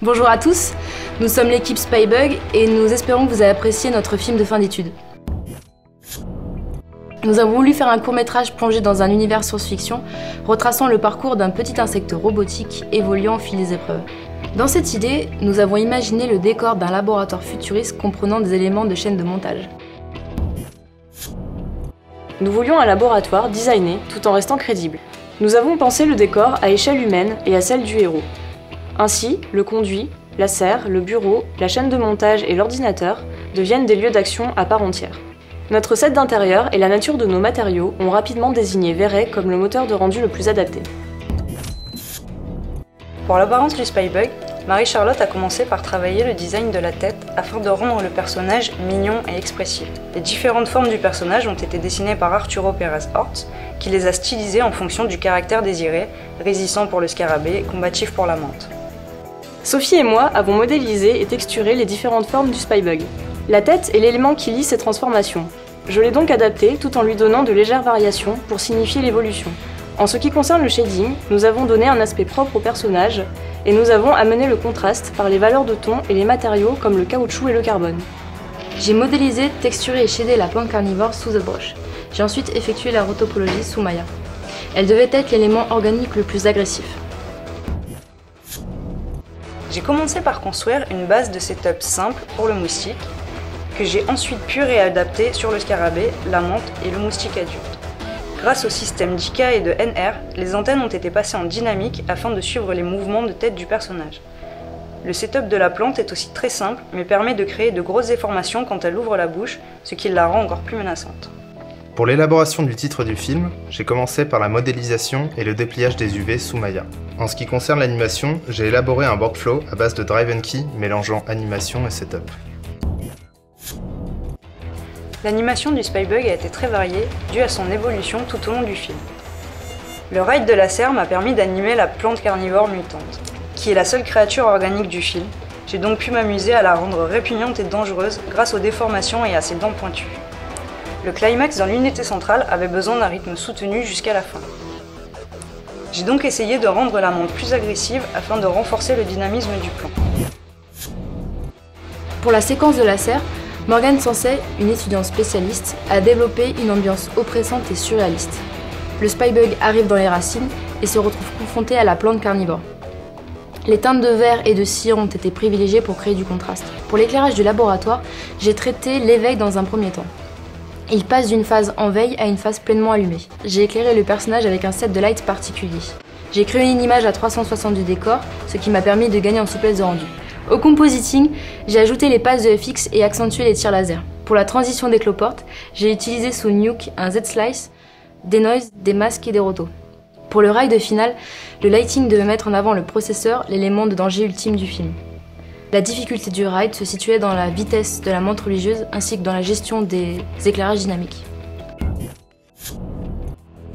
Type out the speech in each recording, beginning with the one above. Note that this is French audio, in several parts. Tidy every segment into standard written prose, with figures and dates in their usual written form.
Bonjour à tous, nous sommes l'équipe Spybug et nous espérons que vous avez apprécié notre film de fin d'études. Nous avons voulu faire un court-métrage plongé dans un univers science-fiction, retraçant le parcours d'un petit insecte robotique évoluant au fil des épreuves. Dans cette idée, nous avons imaginé le décor d'un laboratoire futuriste comprenant des éléments de chaîne de montage. Nous voulions un laboratoire designé tout en restant crédible. Nous avons pensé le décor à échelle humaine et à celle du héros. Ainsi, le conduit, la serre, le bureau, la chaîne de montage et l'ordinateur deviennent des lieux d'action à part entière. Notre set d'intérieur et la nature de nos matériaux ont rapidement désigné Véret comme le moteur de rendu le plus adapté. Pour l'apparence du Spybug, Marie-Charlotte a commencé par travailler le design de la tête afin de rendre le personnage mignon et expressif. Les différentes formes du personnage ont été dessinées par Arturo Pérez-Hort, qui les a stylisées en fonction du caractère désiré, résistant pour le scarabée, combatif pour la menthe. Sophie et moi avons modélisé et texturé les différentes formes du Spybug. La tête est l'élément qui lie ces transformations. Je l'ai donc adapté tout en lui donnant de légères variations pour signifier l'évolution. En ce qui concerne le shading, nous avons donné un aspect propre au personnage et nous avons amené le contraste par les valeurs de ton et les matériaux comme le caoutchouc et le carbone. J'ai modélisé, texturé et shadé la plante carnivore sous ZBrush. J'ai ensuite effectué la rotopologie sous Maya. Elle devait être l'élément organique le plus agressif. J'ai commencé par construire une base de setup simple pour le moustique, que j'ai ensuite pu réadapter sur le scarabée, la menthe et le moustique adulte. Grâce au système d'IK et de NR, les antennes ont été passées en dynamique afin de suivre les mouvements de tête du personnage. Le setup de la plante est aussi très simple, mais permet de créer de grosses déformations quand elle ouvre la bouche, ce qui la rend encore plus menaçante. Pour l'élaboration du titre du film, j'ai commencé par la modélisation et le dépliage des UV sous Maya. En ce qui concerne l'animation, j'ai élaboré un workflow à base de Drive and Key mélangeant animation et setup. L'animation du Spybug a été très variée, due à son évolution tout au long du film. Le ride de la serre m'a permis d'animer la plante carnivore mutante, qui est la seule créature organique du film. J'ai donc pu m'amuser à la rendre répugnante et dangereuse grâce aux déformations et à ses dents pointues. Le climax dans l'unité centrale avait besoin d'un rythme soutenu jusqu'à la fin. J'ai donc essayé de rendre la menthe plus agressive afin de renforcer le dynamisme du plan. Pour la séquence de la serre, Morgane Sancet, une étudiante spécialiste, a développé une ambiance oppressante et surréaliste. Le Spybug arrive dans les racines et se retrouve confronté à la plante carnivore. Les teintes de vert et de cyan ont été privilégiées pour créer du contraste. Pour l'éclairage du laboratoire, j'ai traité l'éveil dans un premier temps. Il passe d'une phase en veille à une phase pleinement allumée. J'ai éclairé le personnage avec un set de lights particulier. J'ai créé une image à 360 du décor, ce qui m'a permis de gagner en souplesse de rendu. Au compositing, j'ai ajouté les passes de FX et accentué les tirs laser. Pour la transition des cloportes, j'ai utilisé sous Nuke un Z-Slice, des noise, des masques et des rotos. Pour le ride final, le lighting devait mettre en avant le processeur, l'élément de danger ultime du film. La difficulté du ride se situait dans la vitesse de la menthe religieuse ainsi que dans la gestion des éclairages dynamiques.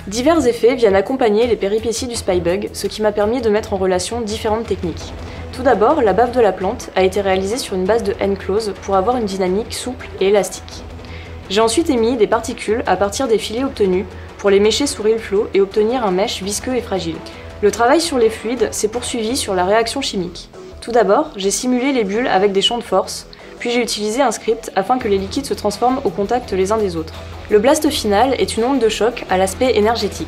Divers effets viennent accompagner les péripéties du Spybug, ce qui m'a permis de mettre en relation différentes techniques. Tout d'abord, la baffe de la plante a été réalisée sur une base de N-Close pour avoir une dynamique souple et élastique. J'ai ensuite émis des particules à partir des filets obtenus pour les mécher sous RealFlow et obtenir un mesh visqueux et fragile. Le travail sur les fluides s'est poursuivi sur la réaction chimique. Tout d'abord, j'ai simulé les bulles avec des champs de force, puis j'ai utilisé un script afin que les liquides se transforment au contact les uns des autres. Le blast final est une onde de choc à l'aspect énergétique.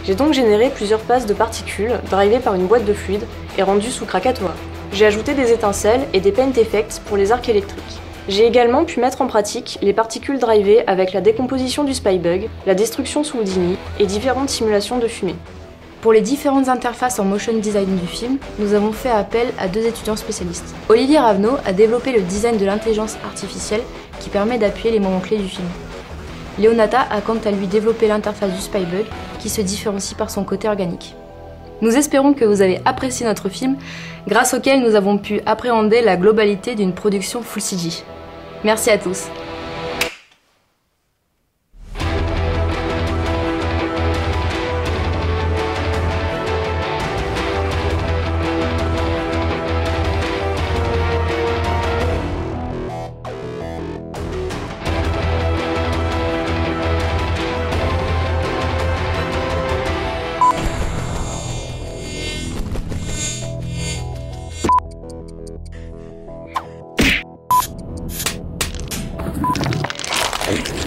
J'ai donc généré plusieurs passes de particules drivées par une boîte de fluide et rendues sous Krakatoa. J'ai ajouté des étincelles et des paint effects pour les arcs électriques. J'ai également pu mettre en pratique les particules drivées avec la décomposition du Spybug, la destruction sous Houdini et différentes simulations de fumée. Pour les différentes interfaces en motion design du film, nous avons fait appel à deux étudiants spécialistes. Olivier Ravenot a développé le design de l'intelligence artificielle qui permet d'appuyer les moments clés du film. Leonata a quant à lui développé l'interface du Spybug qui se différencie par son côté organique. Nous espérons que vous avez apprécié notre film, grâce auquel nous avons pu appréhender la globalité d'une production Full CG. Merci à tous. Bye.